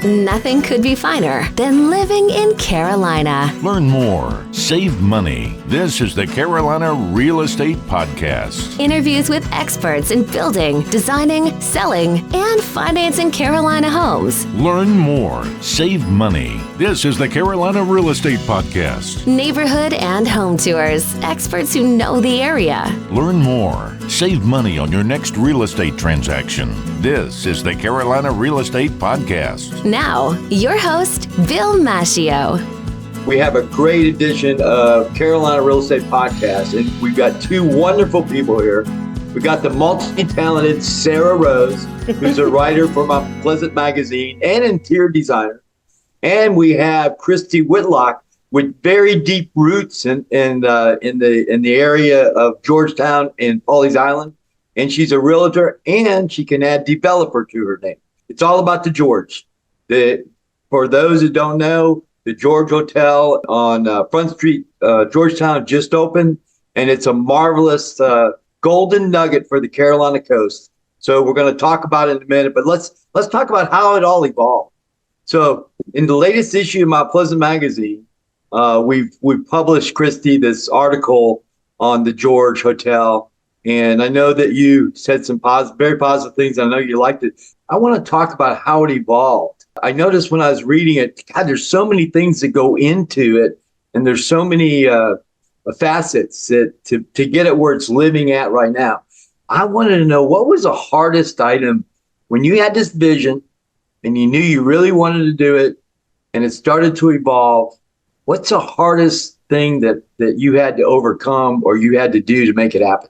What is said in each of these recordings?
Nothing could be finer than living in Carolina. Learn more. Save money. This is the Carolina Real Estate Podcast. Interviews with experts in building, designing, selling, and financing Carolina homes. Learn more. Save money. This is the Carolina Real Estate Podcast. Neighborhood and home tours. Experts who know the area. Learn more. Save money on your next real estate transaction. This is the Carolina Real Estate Podcast. Now, your host, Bill Macchio. We have a great edition of Carolina Real Estate Podcast, and we've got two wonderful people here. We've got the multi-talented Sarah Rose, who's a writer for My Pleasant magazine and interior designer. And we have Christy Whitlock with very deep roots in the area of Georgetown and Pawleys Island. And she's a realtor, and she can add developer to her name. It's all about the George. For those who don't know, the George Hotel on Front Street, Georgetown, just opened, and it's a marvelous golden nugget for the Carolina coast. So we're going to talk about it in a minute, but let's talk about how it all evolved. So in the latest issue of My Pleasant magazine, we've published, Christy, this article on the George Hotel, and I know that you said some very positive things. I know you liked it. I want to talk about how it evolved. I noticed when I was reading it, God, there's so many things that go into it, and there's so many facets to get it where it's living at right now. I wanted to know, what was the hardest item when you had this vision and you knew you really wanted to do it and it started to evolve? What's the hardest thing that you had to overcome or you had to do to make it happen?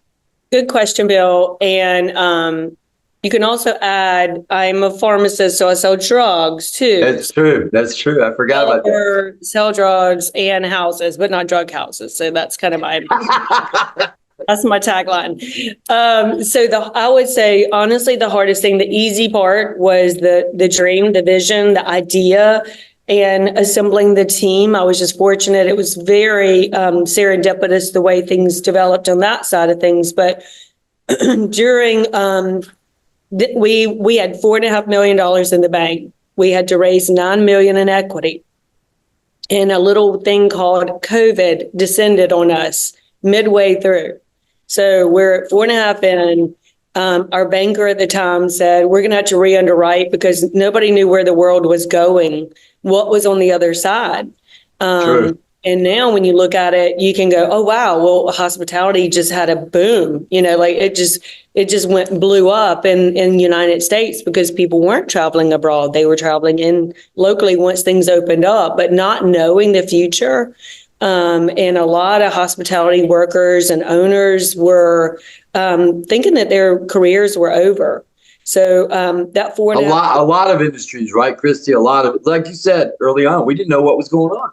Good question, Bill. And you can also add, I'm a pharmacist, so I sell drugs too. That's true. I forgot about that. Sell drugs and houses, but not drug houses. So that's kind of that's my tagline. I would say, honestly, the hardest thing, the easy part was the dream, the vision, the idea, and assembling the team. I was just fortunate. It was very serendipitous the way things developed on that side of things. But during we had $4.5 million in the bank. We had to raise $9 million in equity, and a little thing called COVID descended on us midway through. So we're at 4.5 in. Our banker at the time said, we're going to have to re-underwrite because nobody knew where the world was going, what was on the other side. True. And now when you look at it, you can go, oh, wow, well, hospitality just had a boom. Like it just blew up in the United States because people weren't traveling abroad. They were traveling in locally once things opened up, but not knowing the future. And a lot of hospitality workers and owners were thinking that their careers were over. So that a lot of industries, right, Christy? A lot of, like you said early on, we didn't know what was going on.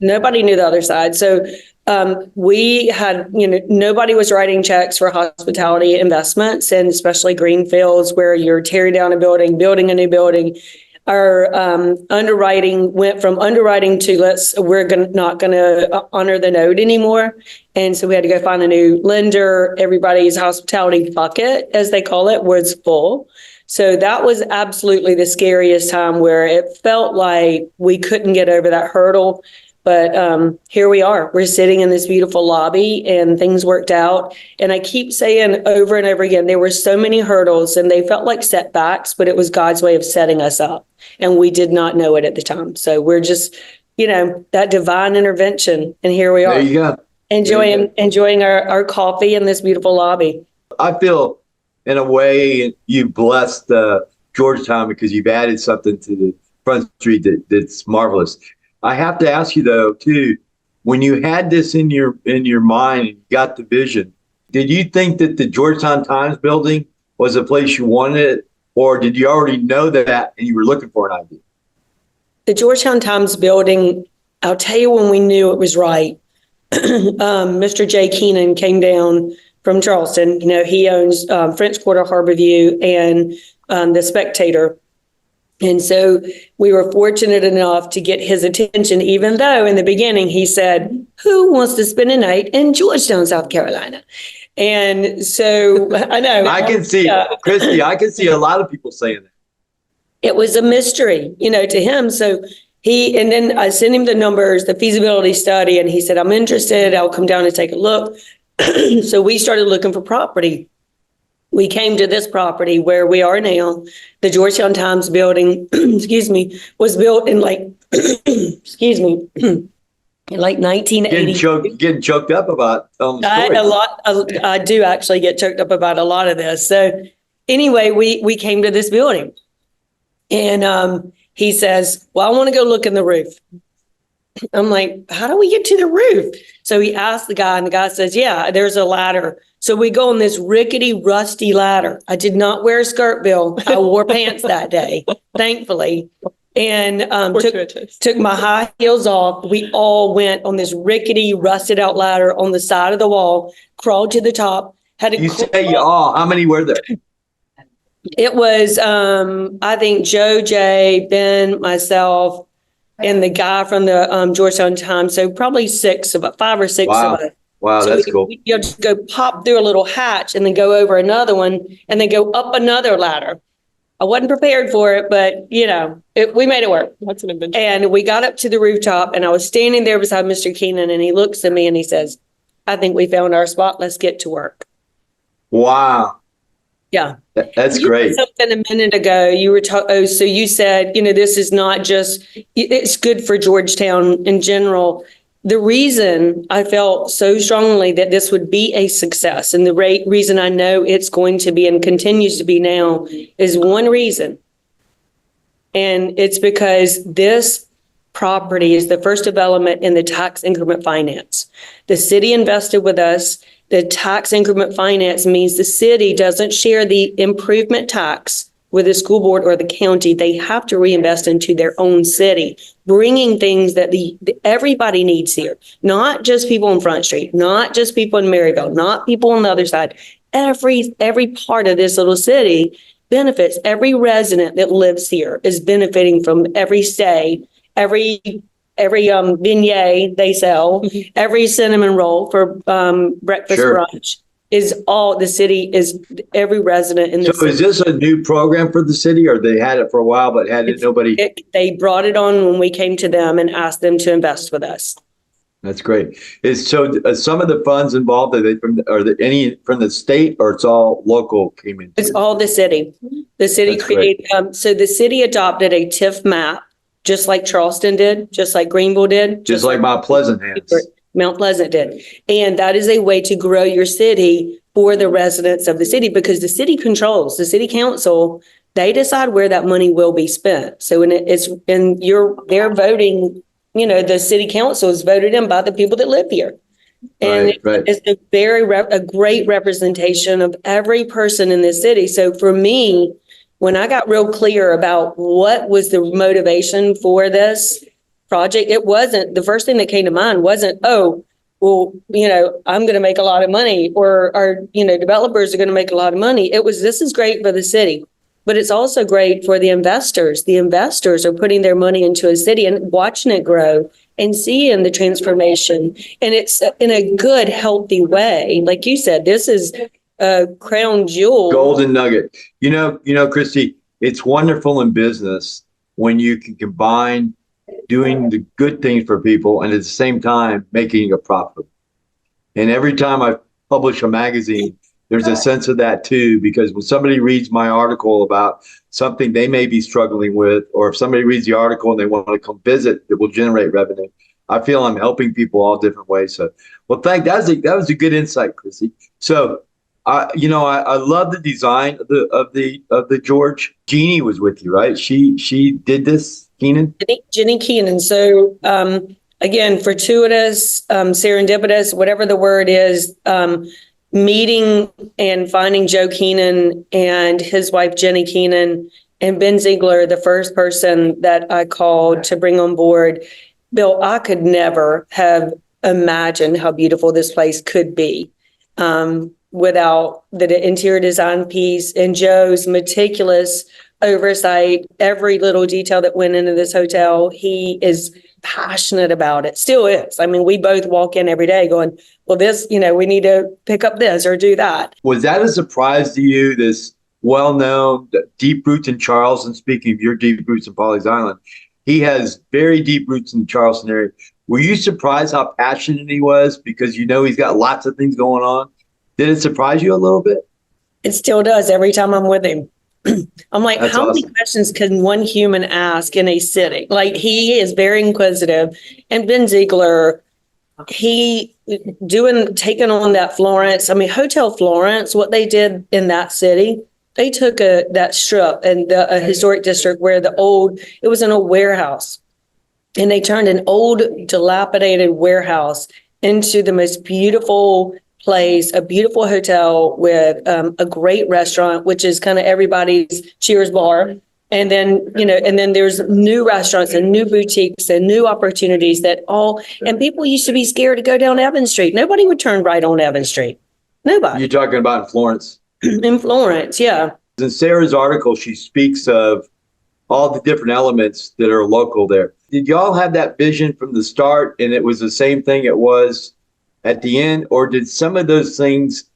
Nobody knew the other side. So we had, nobody was writing checks for hospitality investments, and especially greenfields where you're tearing down a building, building a new building. Our underwriting went from underwriting to we're not going to honor the note anymore. And so we had to go find a new lender. Everybody's hospitality bucket, as they call it, was full. So that was absolutely the scariest time where it felt like we couldn't get over that hurdle. But here we are. We're sitting in this beautiful lobby and things worked out. And I keep saying over and over again, there were so many hurdles and they felt like setbacks, but it was God's way of setting us up. And we did not know it at the time. So we're just, that divine intervention. And here we are. There you go. Enjoying our coffee in this beautiful lobby. I feel in a way you blessed Georgetown because you've added something to the Front Street that's marvelous. I have to ask you though, too, when you had this in your mind and you got the vision, did you think that the Georgetown Times building was a place you wanted it, or did you already know that and you were looking for an idea? The Georgetown Times building, I'll tell you when we knew it was right. Mr. Jay Keenan came down from Charleston. He owns French Quarter, Harborview, and The Spectator. And so we were fortunate enough to get his attention, even though in the beginning he said, who wants to spend a night in Georgetown, South Carolina? And so I know. I can see, Christy, I can see a lot of people saying that. it was a mystery, to him. So and then I sent him the numbers, the feasibility study, and he said, I'm interested. I'll come down and take a look. So we started looking for property. We came to this property where we are now. The Georgetown Times building, was built in in 1980. Getting choked up about I do actually get choked up about a lot of this. So anyway, we came to this building, and he says, well, I want to go look in the roof. I'm like, how do we get to the roof? So he asked the guy, and the guy says, yeah, there's a ladder. So we go on this rickety, rusty ladder. I did not wear a skirt, Bill. I wore pants that day, thankfully. And took my high heels off. We all went on this rickety, rusted out ladder on the side of the wall, crawled to the top. How many were there? It was, I think, Joe, Jay, Ben, myself, and the guy from the Georgetown Times. So probably 5 or 6 of us. Wow, so that's cool. You just go pop through a little hatch and then go over another one and then go up another ladder. I wasn't prepared for it, but we made it work. That's an adventure. And we got up to the rooftop, and I was standing there beside Mr. Keenan, and he looks at me and he says, I think we found our spot. Let's get to work. Wow. Yeah. That's great. Something a minute ago, you were so you said, this is not just, it's good for Georgetown in general. The reason I felt so strongly that this would be a success, and the reason I know it's going to be and continues to be now, is one reason. And it's because this property is the first development in the tax increment finance. The city invested with us. The tax increment finance means the city doesn't share the improvement tax with the school board or the county. They have to reinvest into their own city, bringing things that everybody needs here, not just people on Front Street, not just people in Maryville, not people on the other side. Every part of this little city benefits. Every resident that lives here is benefiting from every stay, every beignet they sell, every cinnamon roll for breakfast, brunch. Is all the city, is every resident in the city. So is this a new program for the city, or they had it for a while but nobody? They brought it on when we came to them and asked them to invest with us. That's great. Some of the funds involved, any from the state, or it's all local came in? It's all the city. The city created, so the city adopted a TIF map, just like Charleston did, just like Greenville did. Just like Mount Pleasant has. Mount Pleasant did. And that is a way to grow your city for the residents of the city, because the city controls, the city council, they decide where that money will be spent. So they're voting, the city council is voted in by the people that live here. And it's a great representation of every person in this city. So for me, when I got real clear about what was the motivation for this project, it wasn't, the first thing that came to mind wasn't, I'm going to make a lot of money, or our, developers are going to make a lot of money. It was, this is great for the city, but it's also great for the investors. The investors are putting their money into a city and watching it grow and seeing the transformation. And it's in a good, healthy way. Like you said, this is a crown jewel. Golden nugget. Christy, it's wonderful in business when you can combine doing the good things for people and at the same time making a profit. And every time I publish a magazine, there's a sense of that too, because when somebody reads my article about something they may be struggling with, or if somebody reads the article and they want to come visit, it will generate revenue. I feel I'm helping people all different ways. So, well, that was a good insight, Chrissy. So, I love the design of the George. Jeannie was with you, right? She did this. Keenan? Jenny Keenan. So again, fortuitous, serendipitous, whatever the word is, meeting and finding Joe Keenan and his wife, Jenny Keenan, and Ben Ziegler, the first person that I called to bring on board. Bill, I could never have imagined how beautiful this place could be without the interior design piece and Joe's meticulous oversight, every little detail that went into this hotel. He is passionate about it, still is. I mean, we both walk in every day going, well, this, we need to pick up this or do that. Was that a surprise to you, this well-known, deep roots in Charleston. Speaking of your deep roots in Pawleys Island, he has very deep roots in the Charleston area. Were you surprised how passionate he was? Because he's got lots of things going on. Did it surprise you a little bit? It still does every time I'm with him. I'm like, That's how many awesome. questions can one human ask in a sitting? Like, he is very inquisitive. And Ben Ziegler, taking on that Florence. I mean, Hotel Florence, what they did in that city, they took that strip and a historic district where it was an old warehouse. And they turned an old dilapidated warehouse into the most beautiful place, a beautiful hotel with a great restaurant, which is kind of everybody's Cheers bar. And then, there's new restaurants and new boutiques and new opportunities and people used to be scared to go down Evans Street. Nobody would turn right on Evans Street. Nobody. You're talking about in Florence. In Florence, yeah. In Sarah's article, she speaks of all the different elements that are local there. Did y'all have that vision from the start and it was the same thing it was at the end? Or did some of those things,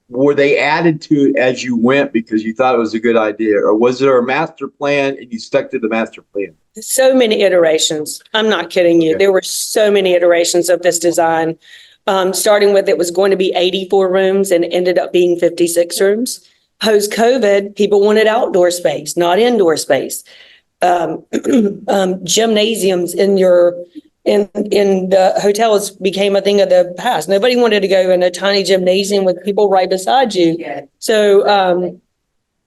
were they added to it as you went because you thought it was a good idea? Or was there a master plan and you stuck to the master plan? So many iterations. I'm not kidding you. Okay. There were so many iterations of this design, starting with it was going to be 84 rooms and ended up being 56 rooms. Post-COVID, people wanted outdoor space, not indoor space. Gymnasiums in the hotels became a thing of the past. Nobody wanted to go in a tiny gymnasium with people right beside you. Yeah. So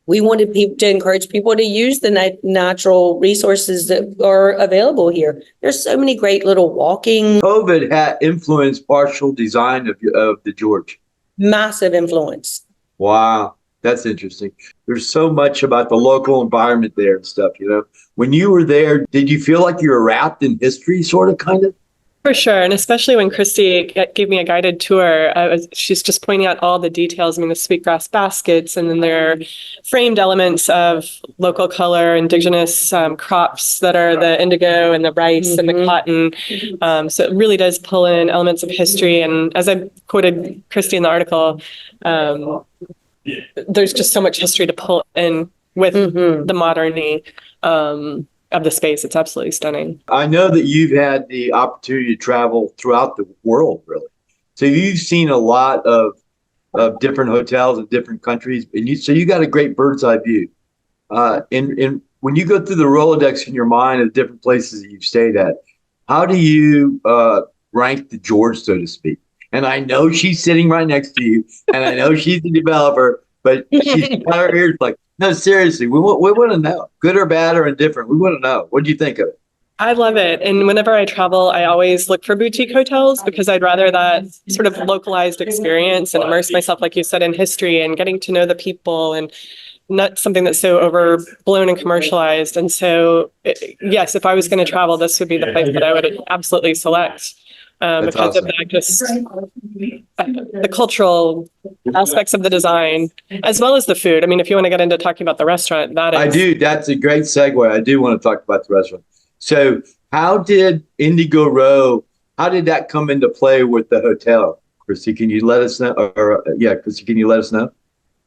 we wanted to encourage people to use the natural resources that are available here. There's so many great little walking. COVID had influenced partial design of the George. Massive influence. Wow. That's interesting. There's so much about the local environment there and stuff, When you were there, did you feel like you were wrapped in history, sort of, kind of? For sure. And especially when Christy gave me a guided tour, she's just pointing out all the details. I mean, the sweetgrass baskets, and then there are framed elements of local color, indigenous crops that are the indigo and the rice and the cotton. So it really does pull in elements of history. And as I quoted Christy in the article, there's just so much history to pull in with the modernity of the space. It's absolutely stunning. I know that you've had the opportunity to travel throughout the world, really. So you've seen a lot of different hotels in different countries, and you got a great bird's eye view. And when you go through the Rolodex in your mind of different places that you've stayed at, how do you rank the George, so to speak? And I know she's sitting right next to you, and I know she's the developer, but she's got her ears like, no, seriously, we want to know, good or bad or indifferent. We want to know. What do you think of it? I love it. And whenever I travel, I always look for boutique hotels because I'd rather that sort of localized experience and immerse myself, like you said, in history and getting to know the people, and not something that's so overblown and commercialized. And so, yes, if I was going to travel, this would be the place that I would absolutely select. Because awesome. Of that, just the cultural aspects of the design, as well as the food. I mean, if you want to get into talking about the restaurant, I do. That's a great segue. I do want to talk about the restaurant. So how did Indigo Row, how did that come into play with the hotel? Christy, can you let us know? Christy, can you let us know?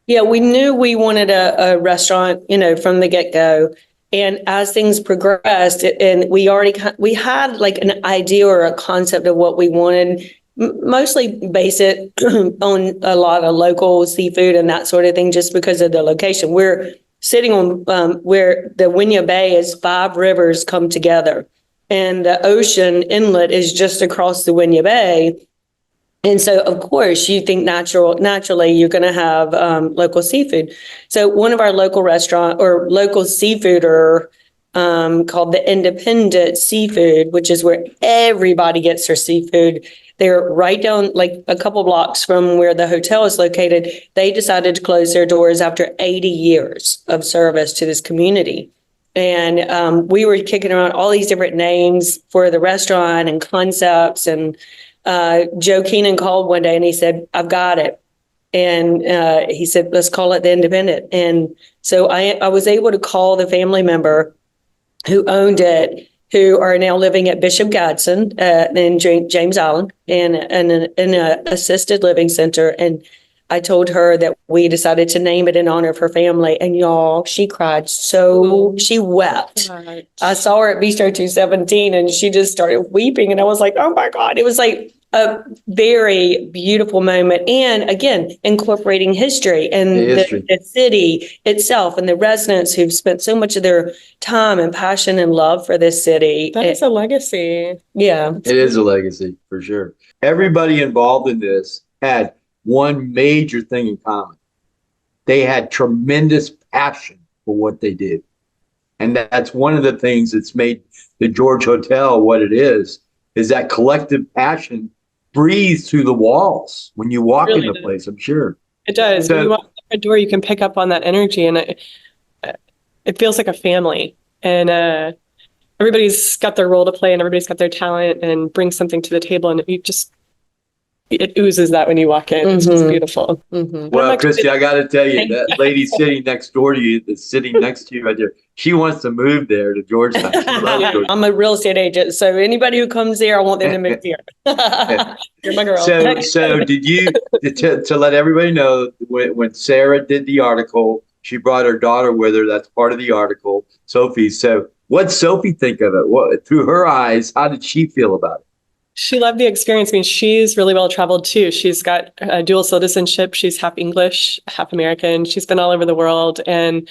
Yeah, we knew we wanted a restaurant, from the get-go. And as things progressed, and we had like an idea or a concept of what we wanted, mostly base it on a lot of local seafood and that sort of thing, just because of the location. We're sitting on where the Winyah Bay is 5 rivers come together, and the ocean inlet is just across the Winyah Bay. And so, of course, you think naturally you're going to have local seafood. So one of our local restaurant or local seafooder called the Independent Seafood, which is where everybody gets their seafood. They're right down like a couple blocks from where the hotel is located. They decided to close their doors after 80 years of service to this community. And we were kicking around all these different names for the restaurant and concepts, and Joe Keenan called one day and he said, I've got it. And he said, let's call it the Independent. And so I was able to call the family member who owned it, who are now living at Bishop Gadsden in James Island in an assisted living center. And I told her that we decided to name it in honor of her family. And y'all, she cried. She wept. I saw her at Bistro 217 and she just started weeping. And I was like, oh my God. It was like a very beautiful moment. And again, incorporating history and the city itself and the residents who've spent so much of their time and passion and love for this city. That is a legacy. Yeah. It is a legacy for sure. Everybody involved in this had one major thing in common. They had tremendous passion for what they did. And that's one of the things that's made the George Hotel what it is that collective passion breathes through the walls when you walk in the place, I'm sure. It does. When you walk through the door, you can pick up on that energy, and it feels like a family. And everybody's got their role to play, and everybody's got their talent and brings something to the table, and it oozes that when you walk in. It's just beautiful. Well, Christy, I got to tell you, that lady sitting next door to you, that's sitting next to you right there, she wants to move there to Georgetown. She loves Georgetown. I'm a real estate agent, so anybody who comes there, I want them to move here. You're my girl. So did you, to let everybody know, when Sarah did the article, she brought her daughter with her. That's part of the article, Sophie. So what'd Sophie think of it? What, through her eyes, how did she feel about it? She loved the experience. I mean, she's really well traveled too. She's got a dual citizenship. She's half English, half American. She's been all over the world. And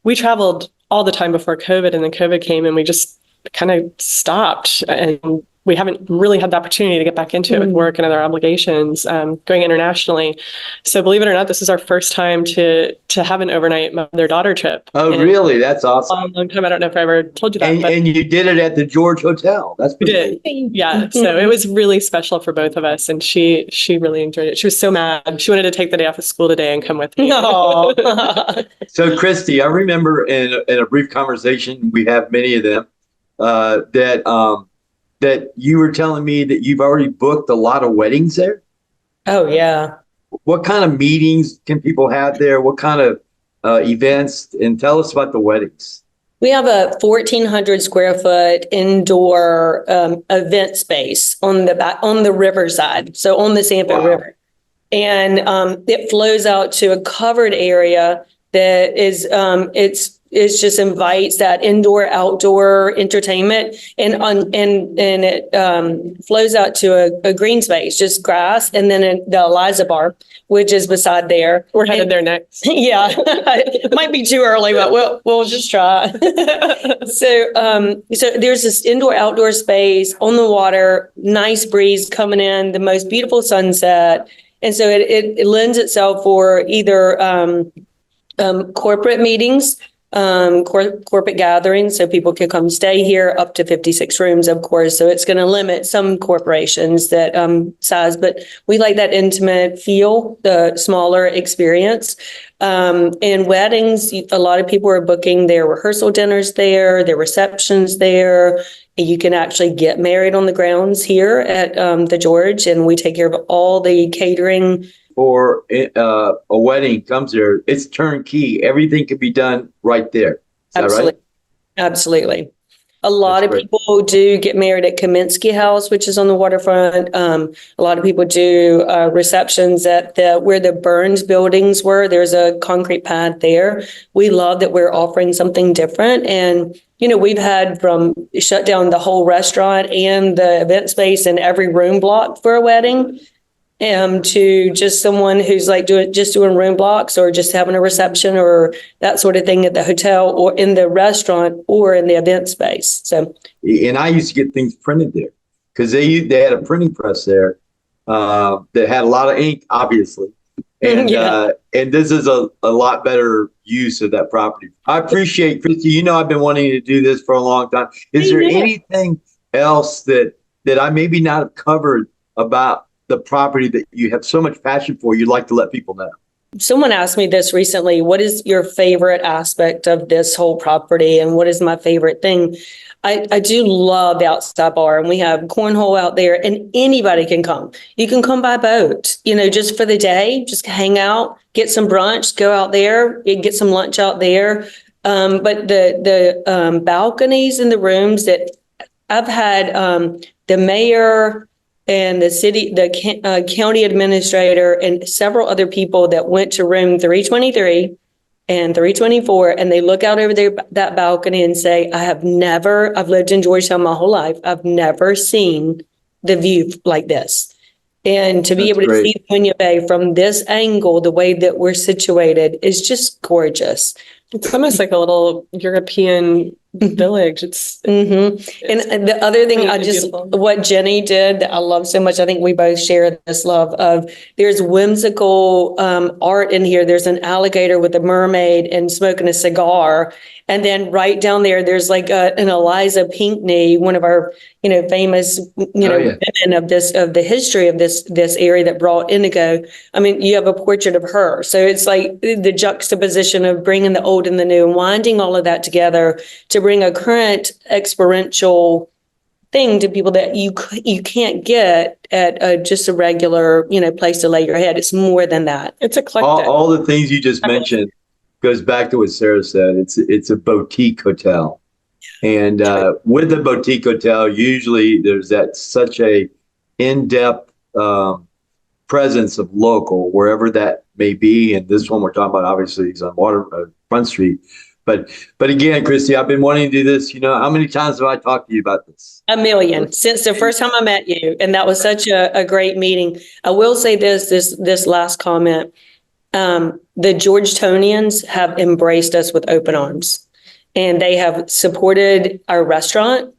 we traveled all the time before COVID, and then COVID came and we just kind of stopped. And we haven't really had the opportunity to get back into it with work and other obligations, going internationally. So believe it or not, this is our first time to have an overnight mother-daughter trip. Oh, really? That's awesome. Long time. I don't know if I ever told you that. And you did it at the George Hotel. That's pretty cool. Yeah. So it was really special for both of us. And she really enjoyed it. She was so mad. She wanted to take the day off of school today and come with me. So Christy, I remember in a brief conversation, we have many of them, that you were telling me that you've already booked a lot of weddings there? Oh, yeah. What kind of meetings can people have there? What kind of events? And tell us about the weddings. We have a 1,400 square foot indoor event space on the riverside, so on the Sanford River. And it flows out to a covered area that is it just invites that indoor outdoor entertainment, and it flows out to a green space, just grass, and then the Eliza Bar, which is beside there. We're headed there next. Yeah, it might be too early, but we'll just try. So there's this indoor outdoor space on the water, nice breeze coming in, the most beautiful sunset, and so it lends itself for either corporate meetings, corporate gatherings, so people can come stay here, up to 56 rooms, of course. So it's going to limit some corporations that size, but we like that intimate feel, the smaller experience. And weddings, a lot of people are booking their rehearsal dinners there, their receptions there. You can actually get married on the grounds here at the George, and we take care of all the catering. Or a wedding comes there, it's turnkey. Everything can be done right there. Is Absolutely. that right? Absolutely. A lot of people do get married at Kaminsky House, which is on the waterfront. A lot of people do receptions at where the Burns buildings were. There's a concrete pad there. We love that we're offering something different. And, we've had from shut down the whole restaurant and the event space and every room block for a wedding, to just someone who's like doing room blocks or just having a reception or that sort of thing at the hotel or in the restaurant or in the event space. So, and I used to get things printed there because they had a printing press there that had a lot of ink, obviously. And and this is a lot better use of that property. I appreciate, Christy, I've been wanting to do this for a long time. Is there anything else that I maybe not have covered about the property that you have so much passion for, you'd like to let people know? Someone asked me this recently, what is your favorite aspect of this whole property and what is my favorite thing? I do love the outside bar, and we have cornhole out there, and anybody can come. You can come by boat, just for the day, just hang out, get some brunch, go out there, get some lunch out there. But the balconies in the rooms that I've had, the mayor and the county administrator and several other people that went to room 323 and 324, and they look out over that balcony and say, I've lived in Georgetown my whole life. I've never seen the view like this. And to be able to see Punya Bay from this angle, the way that we're situated, is just gorgeous. It's almost like a little European village. It's And the other thing, what Jenny did that I love so much, I think we both share this love of, there's whimsical art in here. There's an alligator with a mermaid and smoking a cigar. And then right down there's like an Eliza Pinckney, one of our, famous, women of the history of this area that brought indigo. I mean, you have a portrait of her. So it's like the juxtaposition of bringing the old and the new and winding all of that together to bring a current experiential thing to people that you can't get at just a regular, place to lay your head. It's more than that. It's eclectic. All the things you just mentioned goes back to what Sarah said. It's a boutique hotel. And with the boutique hotel, usually there's such a in-depth presence of local, wherever that may be. And this one we're talking about, obviously, is on Front Street. But again, Christy, I've been wanting to do this. How many times have I talked to you about this? A million, since the first time I met you. And that was such a great meeting. I will say this last comment. The Georgetownians have embraced us with open arms, and they have supported our restaurant.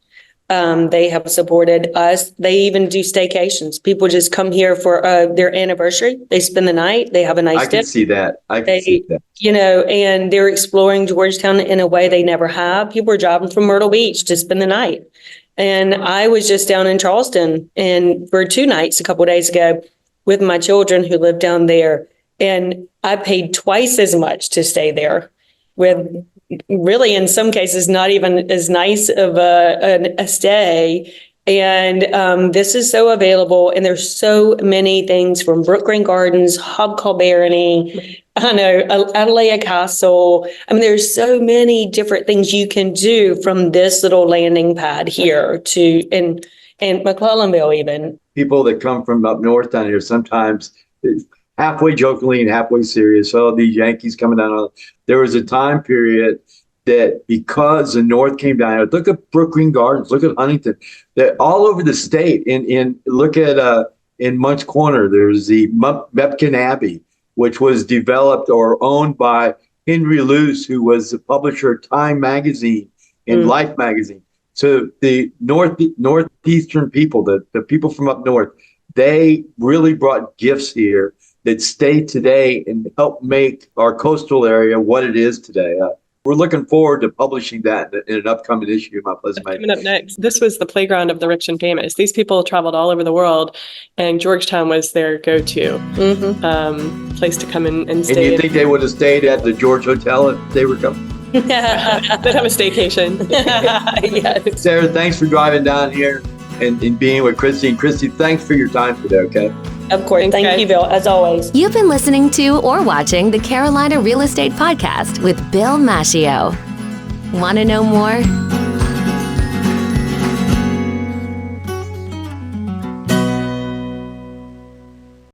They have supported us. They even do staycations. People just come here for their anniversary. They spend the night. They have a nice I can see that. And they're exploring Georgetown in a way they never have. People are driving from Myrtle Beach to spend the night. And I was just down in Charleston and for 2 nights a couple of days ago with my children who live down there. And I paid twice as much to stay there with really, in some cases, not even as nice of a stay. And this is so available. And there's so many things from Brook Green Gardens, Hobcall Barony, Atalaya Castle. I mean, there's so many different things you can do from this little landing pad here to and McClellanville even. People that come from up north down here sometimes halfway jokingly and halfway serious. Oh, these Yankees coming down. There was a time period that because the North came down, look at Brook Green Gardens, look at Huntington, that all over the state. Look at in Munch Corner, there's the Mepkin Abbey, which was developed or owned by Henry Luce, who was the publisher of Time magazine and Life magazine. So the northeastern people, the people from up north, they really brought gifts here that stay today and help make our coastal area what it is today. We're looking forward to publishing that in an upcoming issue of My Pleasant Magazine. Coming up next, this was the playground of the rich and famous. These people traveled all over the world, and Georgetown was their go-to place to come and stay. And you think they would have stayed at the George Hotel if they were coming? They'd have a staycation. Yes. Sarah, thanks for driving down here and being with Christy. And Christy, thanks for your time today, okay? Of course. Thank you, Bill, as always. You've been listening to or watching the Carolina Real Estate Podcast with Bill Macchio. Want to know more?